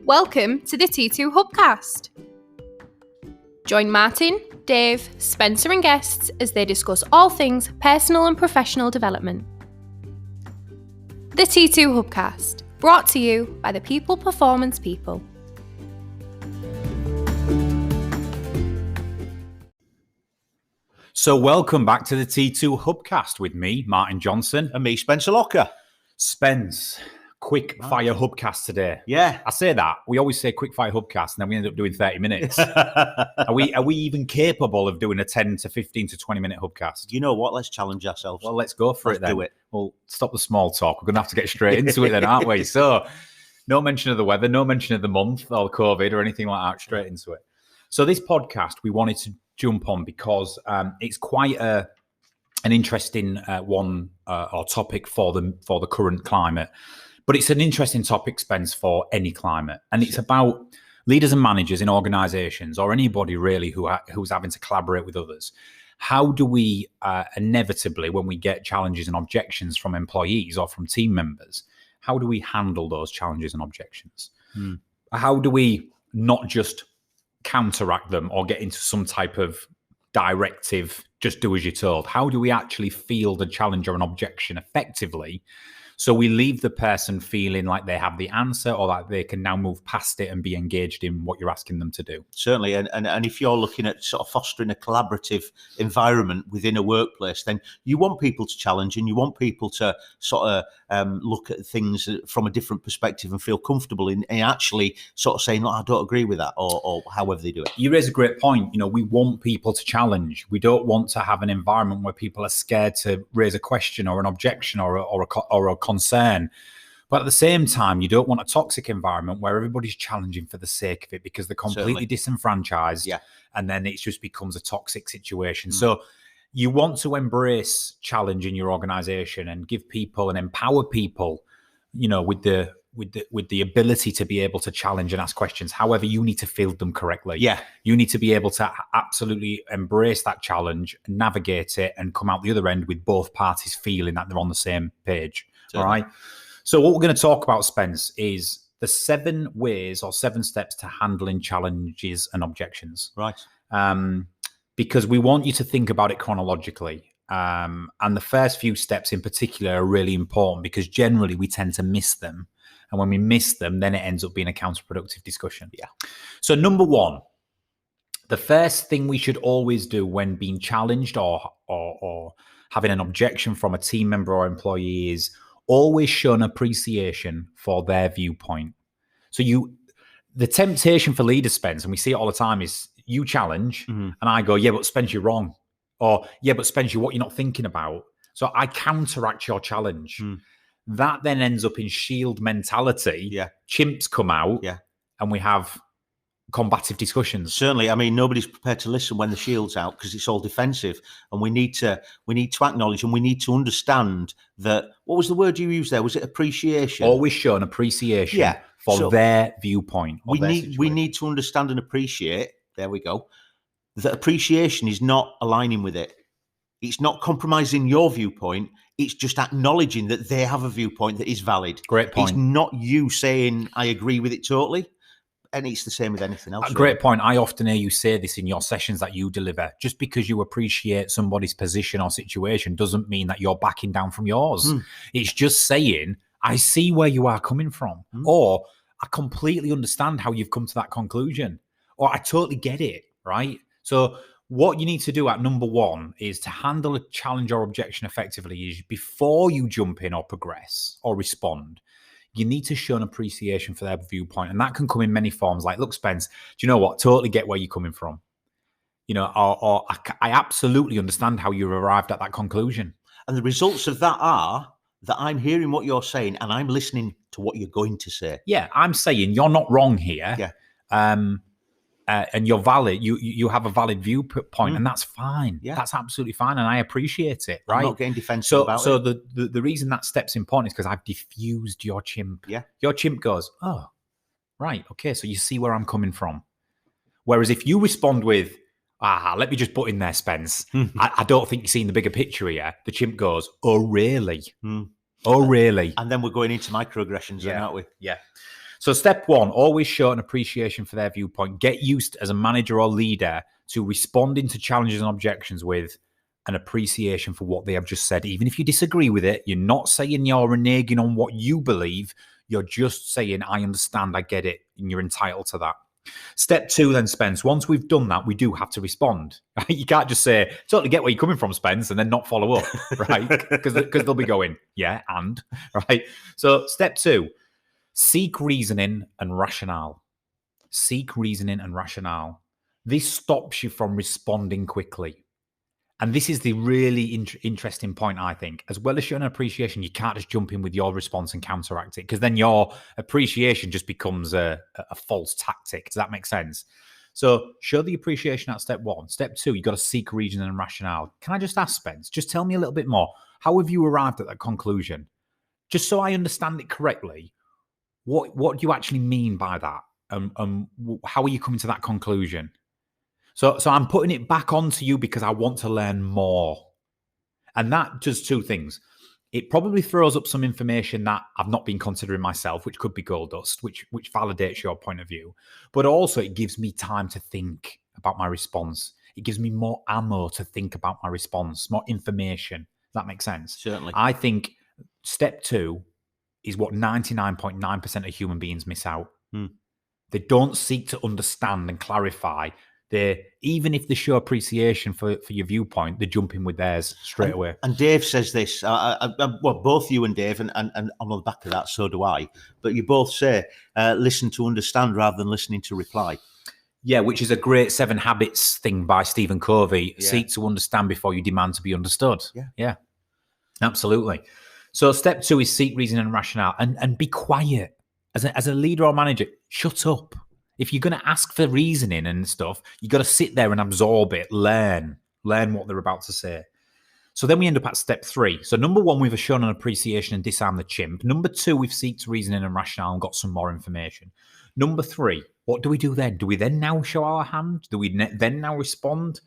Welcome to the T2 Hubcast. Join Martin, Dave, Spencer and guests as they discuss all things personal and professional development. The T2 Hubcast, brought to you by the People Performance People. So welcome back to the T2 Hubcast with me, Martin Johnson. And me, Spencer Locker. Spence, quick fire Hubcast today. Yeah. I say that. We always say quick fire Hubcast and then we end up doing 30 minutes. Are we even capable of doing a 10 to 15 to 20 minute Hubcast? You know what? Let's challenge ourselves. Well, let's go for Let's it then. do it. Well, stop the small talk. We're going to have to get straight into it then, aren't we? So no mention of the weather, no mention of the month or COVID or anything like that, straight into it. So this podcast, we wanted to jump on because it's quite an interesting one or topic for the current climate. But it's an interesting topic, Spence, for any climate. And it's about leaders and managers in organizations or anybody really who's having to collaborate with others. How do we inevitably, when we get challenges and objections from employees or from team members, how do we handle those challenges and objections? How do we not just counteract them or get into some type of directive, just do as you're told? How do we actually field a challenge or an objection effectively so we leave the person feeling like they have the answer or that they can now move past it and be engaged in what you're asking them to do? Certainly. And if you're looking at sort of fostering a collaborative environment within a workplace, then you want people to challenge and you want people to sort of look at things from a different perspective and feel comfortable in actually sort of saying, I don't agree with that, or however they do it. You raise a great point. You know, we want people to challenge. We don't want to have an environment where people are scared to raise a question or an objection or a concern. But at the same time, you don't want a toxic environment where everybody's challenging for the sake of it because they're completely disenfranchised. Yeah. And then it just becomes a toxic situation. So you want to embrace challenge in your organization and give people and empower people, you know, with the ability to be able to challenge and ask questions. However, you need to field them correctly. Yeah. You need to be able to absolutely embrace that challenge, navigate it, and come out the other end with both parties feeling that they're on the same page. All right. So what we're going to talk about, Spence, is the 7 ways or 7 steps to handling challenges and objections. Right. Because we want you to think about it chronologically. And the first few steps in particular are really important because generally we tend to miss them. And when we miss them, then it ends up being a counterproductive discussion. Yeah. So number 1, the first thing we should always do when being challenged or having an objection from a team member or employee is always show an appreciation for their viewpoint. So the temptation for leaders, Spence, and we see it all the time, is you challenge and I go, yeah, but Spence, you're wrong. Or, yeah, but Spence, what you're not thinking about. So I counteract your challenge. That then ends up in shield mentality. Yeah. Chimps come out and we have combative discussions. Certainly. I mean, nobody's prepared to listen when the shield's out because it's all defensive. And we need to acknowledge and we need to understand that. What was the word you used there? Was it appreciation? Always show an appreciation for their viewpoint. We need to understand and appreciate. There we go. That appreciation is not aligning with it. It's not compromising your viewpoint. It's just acknowledging that they have a viewpoint that is valid. Great point. It's not you saying, I agree with it totally. And it's the same with anything else. Great point. I often hear you say this in your sessions that you deliver. Just because you appreciate somebody's position or situation doesn't mean that you're backing down from yours. It's just saying, I see where you are coming from. Or I completely understand how you've come to that conclusion. Or I totally get it, right? So what you need to do at number 1 is to handle a challenge or objection effectively is before you jump in or progress or respond, you need to show an appreciation for their viewpoint. And that can come in many forms. Like, look, Spence, do you know what? Totally get where you're coming from. You know, or I absolutely understand how you arrived at that conclusion. And the results of that are that I'm hearing what you're saying and I'm listening to what you're going to say. Yeah, I'm saying you're not wrong here. Yeah. And you're valid. You have a valid viewpoint, and that's fine. Yeah. That's absolutely fine, and I appreciate it. Right? I'm not getting defensive about it. So the reason that step's important is because I've diffused your chimp. Yeah. Your chimp goes, oh, right, okay. So you see where I'm coming from. Whereas if you respond with, let me just put in there, Spence. I don't think you're seeing the bigger picture here. The chimp goes, oh, really? Oh, really? And then we're going into microaggressions, then, aren't we? Yeah. So step 1, always show an appreciation for their viewpoint. Get used as a manager or leader to responding to challenges and objections with an appreciation for what they have just said. Even if you disagree with it, you're not saying you're reneging on what you believe. You're just saying, I understand, I get it, and you're entitled to that. Step 2 then, Spence, once we've done that, we do have to respond. You can't just say, totally get where you're coming from, Spence, and then not follow up, right? Because they'll be going, yeah, and, right? So step 2, seek reasoning and rationale. Seek reasoning and rationale. This stops you from responding quickly. And this is the really interesting point, I think. As well as showing appreciation, you can't just jump in with your response and counteract it, because then your appreciation just becomes a false tactic. Does that make sense? So show the appreciation at step 1. Step 2, you've got to seek reason and rationale. Can I just ask, Spence, just tell me a little bit more. How have you arrived at that conclusion? Just so I understand it correctly, what do you actually mean by that? How are you coming to that conclusion? So I'm putting it back onto you because I want to learn more. And that does 2 things. It probably throws up some information that I've not been considering myself, which could be gold dust, which validates your point of view. But also it gives me time to think about my response. It gives me more ammo to think about my response, more information. Does that make sense? Certainly. I think step 2 is what 99.9% of human beings miss out. They don't seek to understand and clarify. Even if they show appreciation for your viewpoint, they jump in with theirs straight away. And Dave says this, well, both you and Dave, and on the back of that, so do I, but you both say, listen to understand rather than listening to reply. Yeah, which is a great 7 Habits thing by Stephen Covey. Yeah. Seek to understand before you demand to be understood. Yeah, absolutely. So step 2 is seek reason and rationale, and be quiet. As a leader or manager, shut up. If you're going to ask for reasoning and stuff, you got to sit there and absorb it, learn what they're about to say. So then we end up at step 3. So number 1, we've shown an appreciation and disarmed the chimp. Number 2, we've seeked reasoning and rationale and got some more information. Number 3, what do we do then? Do we then now show our hand? Do we then now respond?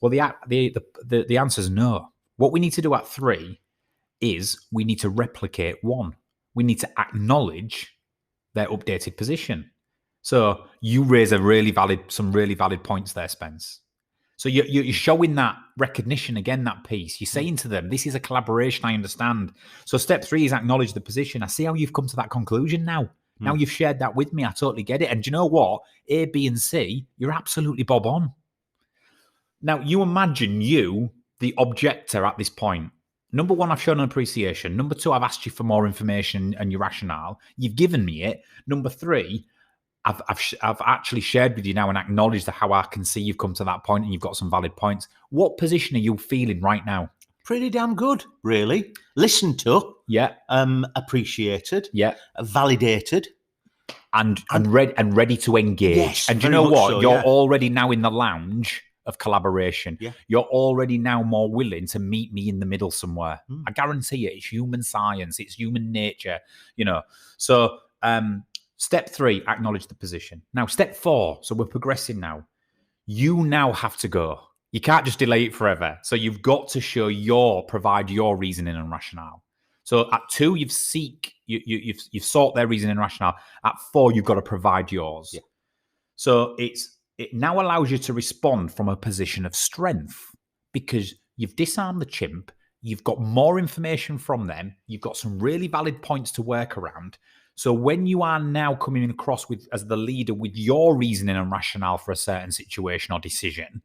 Well, the answer is no. What we need to do at 3 is we need to replicate 1. We need to acknowledge their updated position. So you raise some really valid points there, Spence. So you're showing that recognition again, that piece. You're saying to them, this is a collaboration, I understand. So step 3 is acknowledge the position. I see how you've come to that conclusion now. Now you've shared that with me. I totally get it. And do you know what? A, B, and C, you're absolutely bob on. Now, you imagine the objector at this point. Number 1, I've shown an appreciation. Number 2, I've asked you for more information and your rationale. You've given me it. Number 3, I've actually shared with you now and acknowledged how I can see you've come to that point and you've got some valid points. What position are you feeling right now? Pretty damn good, really. Listened to. Yeah. Appreciated. Yeah. Validated. And ready to engage. Yes, and do you know what? So, You're already now in the lounge of collaboration. Yeah. You're already now more willing to meet me in the middle somewhere. I guarantee it. It's human science. It's human nature. So step 3, acknowledge the position. Now, step 4, so we're progressing now. You now have to go. You can't just delay it forever. So you've got to provide your reasoning and rationale. So at 2, you've sought their reasoning and rationale. At 4, you've got to provide yours. Yeah. So it now allows you to respond from a position of strength because you've disarmed the chimp. You've got more information from them. You've got some really valid points to work around. So when you are now coming across as the leader with your reasoning and rationale for a certain situation or decision,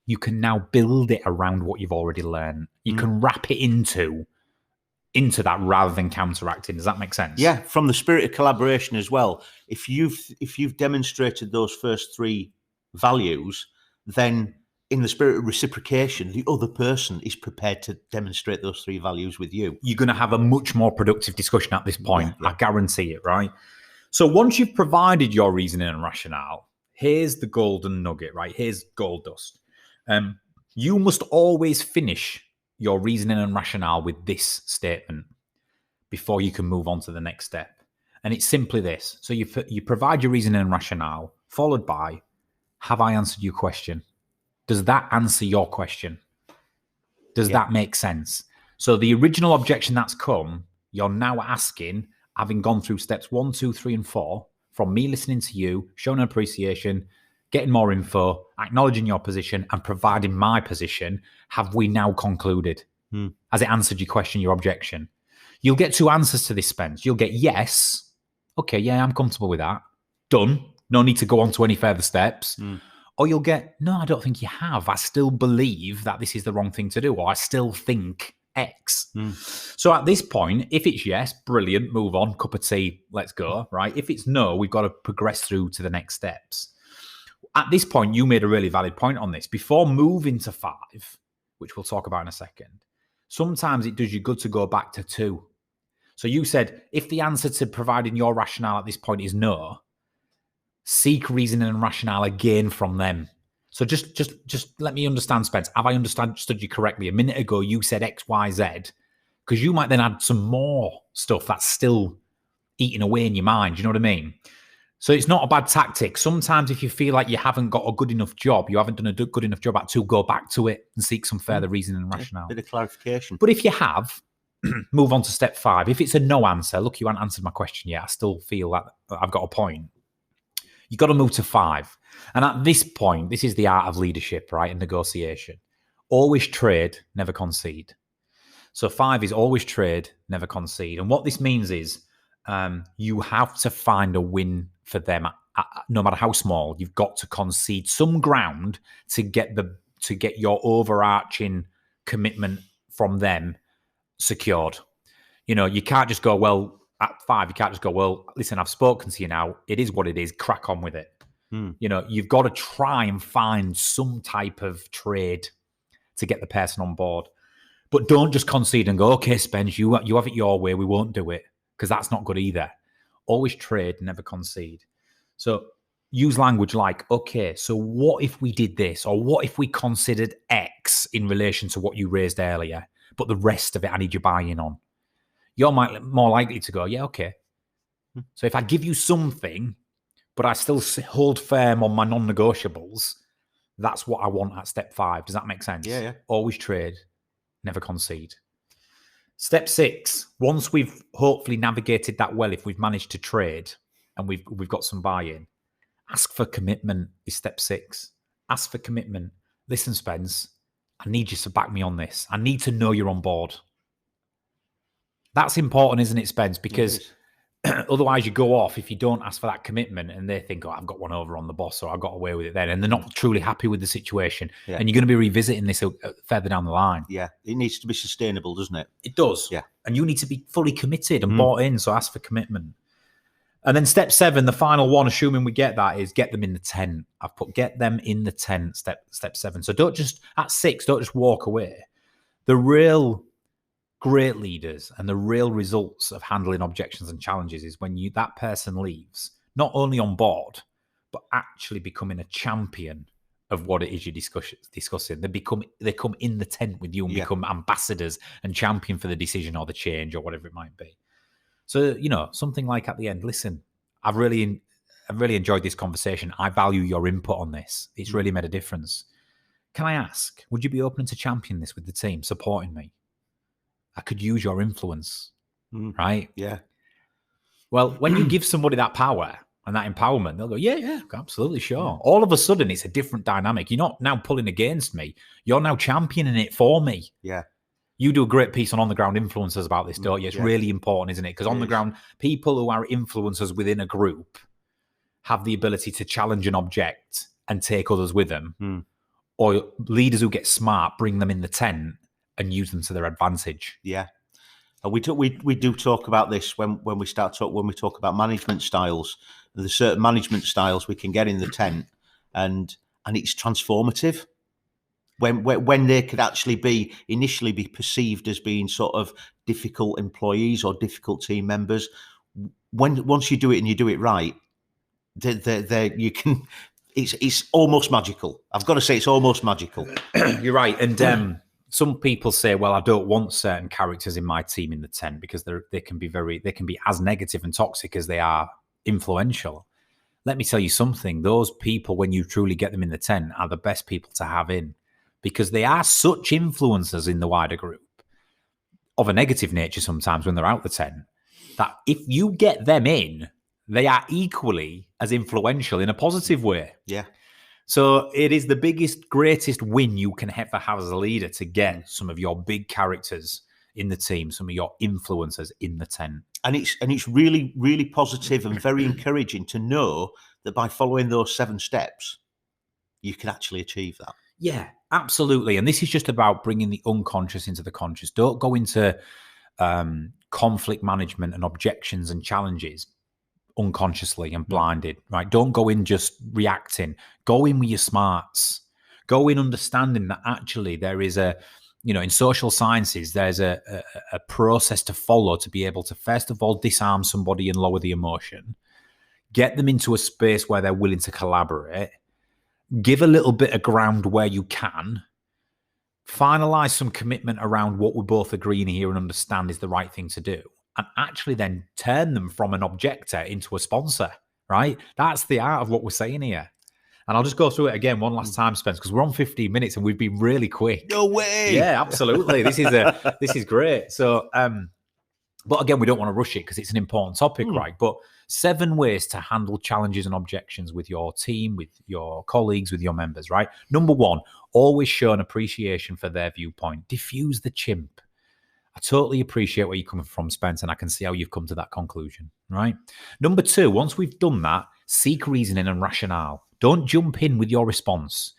you can now build it around what you've already learned. You can wrap it into that rather than counteracting. Does that make sense? Yeah, from the spirit of collaboration as well. If you've demonstrated those first 3 values, then in the spirit of reciprocation, the other person is prepared to demonstrate those 3 values with you. You're going to have a much more productive discussion at this point. Yeah. I guarantee it, right? So once you've provided your reasoning and rationale, here's the golden nugget, right? Here's gold dust. You must always finish your reasoning and rationale with this statement before you can move on to the next step. And it's simply this. So you provide your reasoning and rationale, followed by, have I answered your question? Does that answer your question? Does that make sense? So the original objection that's come, you're now asking, having gone through steps 1, 2, 3, and 4, from me listening to you, showing an appreciation, getting more info, acknowledging your position, and providing my position, have we now concluded? Has it answered your question, your objection? You'll get 2 answers to this, Spence. You'll get yes. Okay, yeah, I'm comfortable with that. Done. No need to go on to any further steps. Or you'll get, no, I don't think you have. I still believe that this is the wrong thing to do. Or I still think X. So at this point, if it's yes, brilliant, move on, cup of tea, let's go, right? If it's no, we've got to progress through to the next steps. At this point, you made a really valid point on this. Before moving to 5, which we'll talk about in a second, sometimes it does you good to go back to 2. So you said, if the answer to providing your rationale at this point is no, seek reasoning and rationale again from them. So just let me understand, Spence. Have I understood you correctly? A minute ago, you said X, Y, Z, because you might then add some more stuff that's still eating away in your mind. You know what I mean? So it's not a bad tactic. Sometimes if you feel like you haven't got a good enough job, you haven't done a good enough job at 2, go back to it and seek some further reasoning and rationale. Bit of clarification. But if you have, move on to step 5. If it's a no answer, look, you haven't answered my question yet. I still feel that I've got a point. You've got to move to 5. And at this point, this is the art of leadership, right? And negotiation. Always trade, never concede. So 5 is always trade, never concede. And what this means is you have to find a win for them, no matter how small. You've got to concede some ground to get your overarching commitment from them secured. You know, you can't just go, well, at 5, you can't just go, well, listen, I've spoken to you now. It is what it is. Crack on with it. You know, you've got to try and find some type of trade to get the person on board. But don't just concede and go, okay, Spence, you have it your way. We won't do it, because that's not good either. Always trade, never concede. So use language like, okay, so what if we did this? Or what if we considered X in relation to what you raised earlier, but the rest of it I need your buy-in on? You're more likely to go, yeah, okay. So if I give you something, but I still hold firm on my non-negotiables, that's what I want at step 5. Does that make sense? Yeah. Always trade, never concede. Step 6, once we've hopefully navigated that well, if we've managed to trade and we've got some buy-in, ask for commitment is step 6. Ask for commitment. Listen, Spence, I need you to back me on this. I need to know you're on board. That's important, isn't it, Spence? Because otherwise you go off if you don't ask for that commitment and they think, oh, I've got one over on the boss, or I got away with it then. And they're not truly happy with the situation. Yeah. And you're going to be revisiting this further down the line. Yeah. It needs to be sustainable, doesn't it? It does. Yeah. And you need to be fully committed and bought in. So ask for commitment. And then step 7, the final one, assuming we get that, is get them in the tent. I've put get them in the tent, step 7. So don't just, at 6, don't just walk away. The real great leaders and the real results of handling objections and challenges is when that person leaves, not only on board, but actually becoming a champion of what it is you're discussing. They come in the tent with you and become ambassadors and champion for the decision or the change or whatever it might be. So, you know, something like at the end, listen, I've really enjoyed this conversation. I value your input on this. It's really made a difference. Can I ask, would you be open to champion this with the team, supporting me? I could use your influence, right? Yeah. Well, when you give somebody that power and that empowerment, they'll go, yeah, absolutely, sure. All of a sudden, it's a different dynamic. You're not now pulling against me. You're now championing it for me. Yeah. You do a great piece on the ground influencers about this, don't you? It's really important, isn't it? Because on the ground, people who are influencers within a group have the ability to challenge and object and take others with them. Or leaders who get smart, bring them in the tent and use them to their advantage. Yeah. And we do talk about this when we talk about management styles. There's certain management styles we can get in the tent and it's transformative. When they could actually initially be perceived as being sort of difficult employees or difficult team members, once you do it and you do it right, it's almost magical. I've got to say, it's almost magical. You're right, and some people say, well, I don't want certain characters in my team in the tent because they can be as negative and toxic as they are influential. Let me tell you something. Those people, when you truly get them in the tent, are the best people to have in, because they are such influencers in the wider group of a negative nature sometimes when they're out the tent. that if you get them in, they are equally as influential in a positive way. Yeah. So it is the biggest, greatest win you can ever have as a leader to get some of your big characters in the team, some of your influencers in the tent. And it's really, really positive and very encouraging to know that by following those 7 steps, you can actually achieve that. Yeah, absolutely. And this is just about bringing the unconscious into the conscious. Don't go into conflict management and objections and challenges unconsciously and blinded, right? Don't go in just reacting. Go in with your smarts. Go in understanding that actually there is a, in social sciences, there's a process to follow to be able to, first of all, disarm somebody and lower the emotion, get them into a space where they're willing to collaborate, give a little bit of ground where you can, finalize some commitment around what we both agree in here and understand is the right thing to do, and actually then turn them from an objector into a sponsor, right? That's the art of what we're saying here. And I'll just go through it again one last time, Spence, because we're on 15 minutes and we've been really quick. No way. Yeah, absolutely. This is great. So, but again, we don't want to rush it because it's an important topic, right? But 7 ways to handle challenges and objections with your team, with your colleagues, with your members, right? Number 1, always show an appreciation for their viewpoint. Diffuse the chimp. I totally appreciate where you're coming from, Spence, and I can see how you've come to that conclusion, right? Number 2, once we've done that, seek reasoning and rationale. Don't jump in with your response.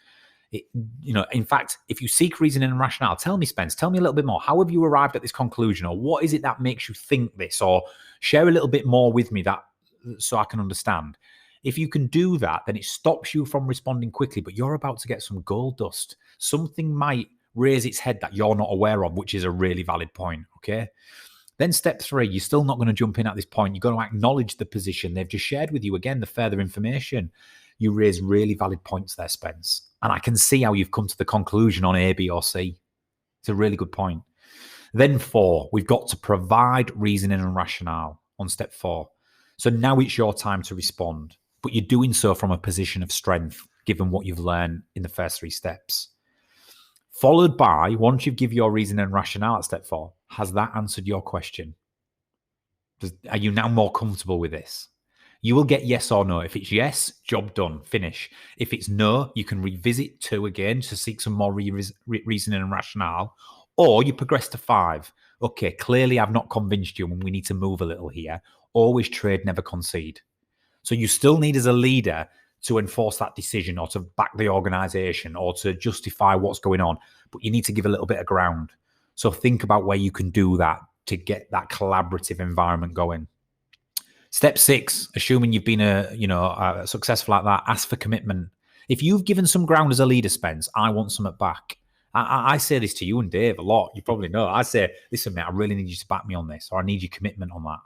In fact, if you seek reasoning and rationale, tell me, Spence, tell me a little bit more. How have you arrived at this conclusion? Or what is it that makes you think this? Or share a little bit more with me so I can understand. If you can do that, then it stops you from responding quickly, but you're about to get some gold dust. Something might raise its head that you're not aware of, which is a really valid point, okay? Then step 3, you're still not going to jump in at this point. You've got to acknowledge the position they've just shared with you. Again, the further information. You raise really valid points there, Spence. And I can see how you've come to the conclusion on A, B, or C. It's a really good point. Then 4, we've got to provide reasoning and rationale on step 4. So now it's your time to respond, but you're doing so from a position of strength, given what you've learned in the first 3 steps. Followed by, once you've given your reasoning and rationale at step 4, has that answered your question? Are you now more comfortable with this? You will get yes or no. If it's yes, job done, finish. If it's no, you can revisit 2 again to seek some more reasoning and rationale, or you progress to 5. Okay, clearly I've not convinced you and we need to move a little here. Always trade, never concede. So you still need as a leader to enforce that decision or to back the organization or to justify what's going on, but you need to give a little bit of ground. So think about where you can do that to get that collaborative environment going. Step 6, assuming you've been successful at that, ask for commitment. If you've given some ground as a leader, Spence, I want something back. I say this to you and Dave a lot. You probably know. I say, listen, mate, I really need you to back me on this, or I need your commitment on that.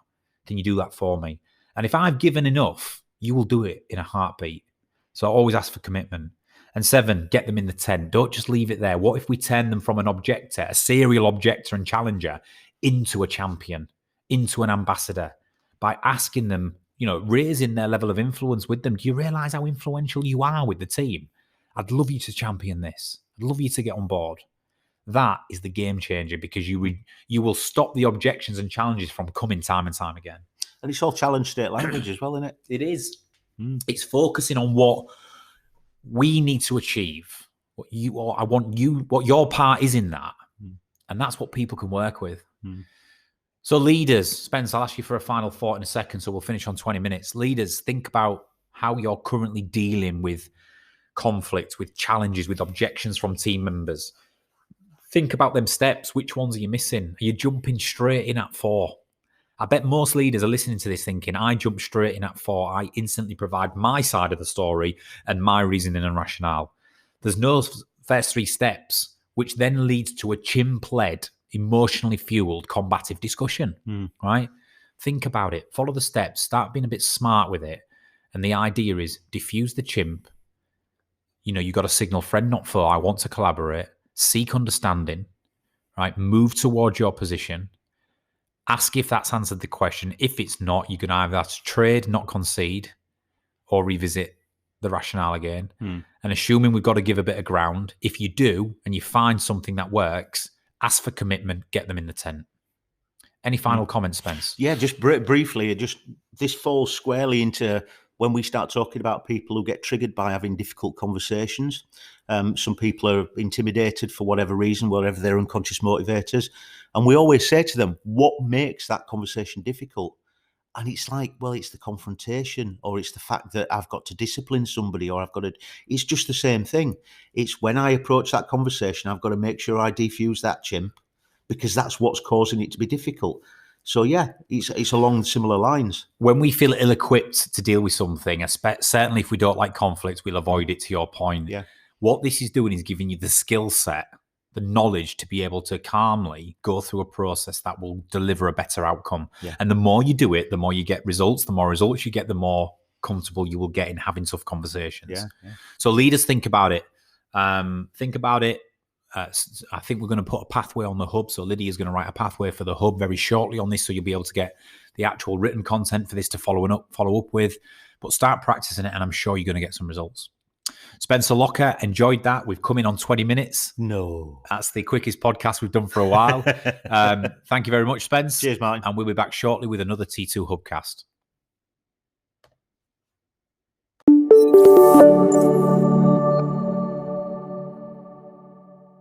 Can you do that for me? And if I've given enough, you will do it in a heartbeat. So always ask for commitment. And 7, get them in the tent. Don't just leave it there. What if we turn them from an objector, a serial objector and challenger, into a champion, into an ambassador? By asking them, raising their level of influence with them. Do you realize how influential you are with the team? I'd love you to champion this. I'd love you to get on board. That is the game changer, because you will stop the objections and challenges from coming time and time again. And it's all challenge state language as well, isn't it? It is. It's focusing on what we need to achieve, what your part is in that. And that's what people can work with. So leaders, Spence, I'll ask you for a final thought in a second, so we'll finish on 20 minutes. Leaders, think about how you're currently dealing with conflict, with challenges, with objections from team members. Think about them steps. Which ones are you missing? Are you jumping straight in at 4? I bet most leaders are listening to this thinking, I jump straight in at 4. I instantly provide my side of the story and my reasoning and rationale. There's no first 3 steps, which then leads to a chimp-led, emotionally fueled, combative discussion, right? Think about it. Follow the steps. Start being a bit smart with it. And the idea is diffuse the chimp. You got to signal friend, not foe. I want to collaborate. Seek understanding, right? Move towards your position. Ask if that's answered the question. If it's not, you can either have to trade, not concede, or revisit the rationale again. And assuming we've got to give a bit of ground, if you do and you find something that works, ask for commitment, get them in the tent. Any final comments, Spence? Yeah, just briefly, this falls squarely into when we start talking about people who get triggered by having difficult conversations. Some people are intimidated for whatever reason, whatever their unconscious motivators. And we always say to them, what makes that conversation difficult? And it's like, well, it's the confrontation, or it's the fact that I've got to discipline somebody, or it's just the same thing. It's when I approach that conversation, I've got to make sure I defuse that chimp, because that's what's causing it to be difficult. So yeah, it's along similar lines. When we feel ill-equipped to deal with something, certainly if we don't like conflict, we'll avoid it, to your point. Yeah. What this is doing is giving you the skill set, the knowledge to be able to calmly go through a process that will deliver a better outcome. Yeah. And the more you do it, the more you get results. The more results you get, the more comfortable you will get in having tough conversations. Yeah. So leaders, think about it. I think we're going to put a pathway on the hub. So Lydia's going to write a pathway for the hub very shortly on this, so you'll be able to get the actual written content for this to follow up with. But start practicing it, and I'm sure you're going to get some results. Spencer Locker, enjoyed that. We've come in on 20 minutes. No. That's the quickest podcast we've done for a while. Thank you very much, Spence. Cheers, Martin. And we'll be back shortly with another T2 Hubcast.